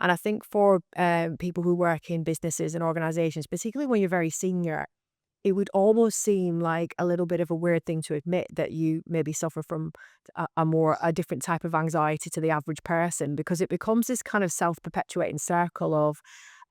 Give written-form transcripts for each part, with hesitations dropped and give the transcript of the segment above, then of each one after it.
And I think for people who work in businesses and organizations, particularly when you're very senior, it would almost seem like a little bit of a weird thing to admit that you maybe suffer from a different type of anxiety to the average person, because it becomes this kind of self-perpetuating circle of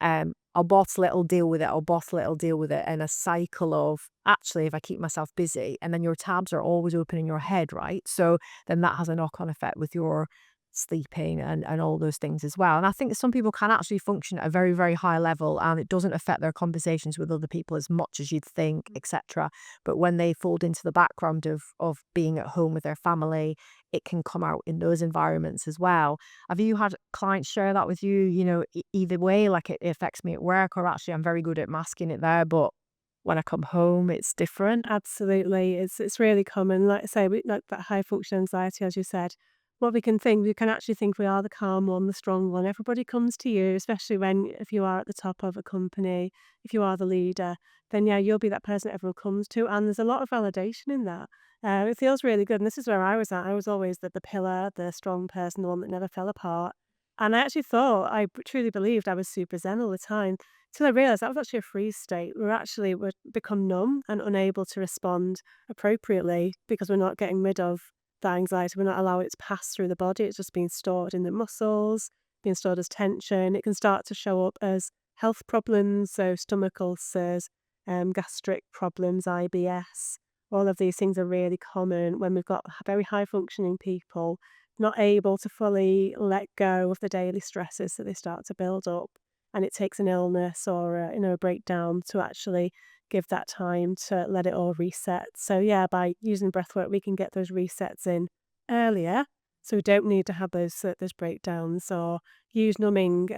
I'll bottle it, I'll deal with it, I'll bottle it, I'll deal with it, and a cycle of actually if I keep myself busy, and then your tabs are always open in your head, right? So then that has a knock-on effect with your sleeping and all those things as well. And I think that some people can actually function at a very, very high level and it doesn't affect their conversations with other people as much as you'd think, etc. But when they fold into the background of being at home with their family, it can come out in those environments as well. Have you had clients share that with you, either way, like it affects me at work, or actually I'm very good at masking it there, but when I come home, it's different? Absolutely. It's really common. Like I say, like that high function anxiety, as you said, what we can actually think we are the calm one, the strong one. Everybody comes to you, especially if you are at the top of a company, if you are the leader, then yeah, you'll be that person everyone comes to. And there's a lot of validation in that. It feels really good. And this is where I was at. I was always the pillar, the strong person, the one that never fell apart. And I actually thought, truly believed I was super zen all the time. Till I realized that was actually a freeze state. We're become numb and unable to respond appropriately because we're not getting rid of the anxiety. We're not allowing it to pass through the body. It's just being stored in the muscles, being stored as tension. It can start to show up as health problems, so stomach ulcers, gastric problems, IBS. All of these things are really common when we've got very high functioning people not able to fully let go of the daily stresses, so they start to build up. And it takes an illness or a breakdown to actually give that time to let it all reset. So yeah, by using breathwork, we can get those resets in earlier, so we don't need to have those breakdowns or use numbing,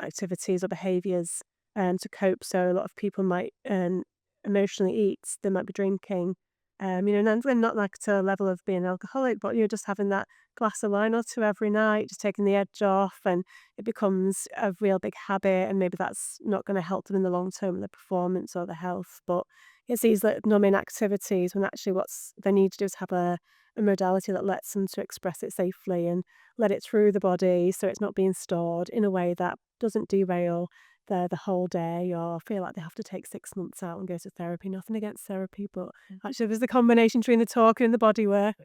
activities or behaviours to cope. So a lot of people might emotionally eat. They might be drinking. And not like to a level of being an alcoholic, but you're just having that glass of wine or two every night, just taking the edge off, and it becomes a real big habit. And maybe that's not going to help them in the long term, the performance or the health. But it's these like numbing activities when actually what's they need to do is have a modality that lets them to express it safely and let it through the body, so it's not being stored in a way that doesn't derail the whole day or feel like they have to take 6 months out and go to therapy. Nothing against therapy, but actually there's the combination between the talking and the body work.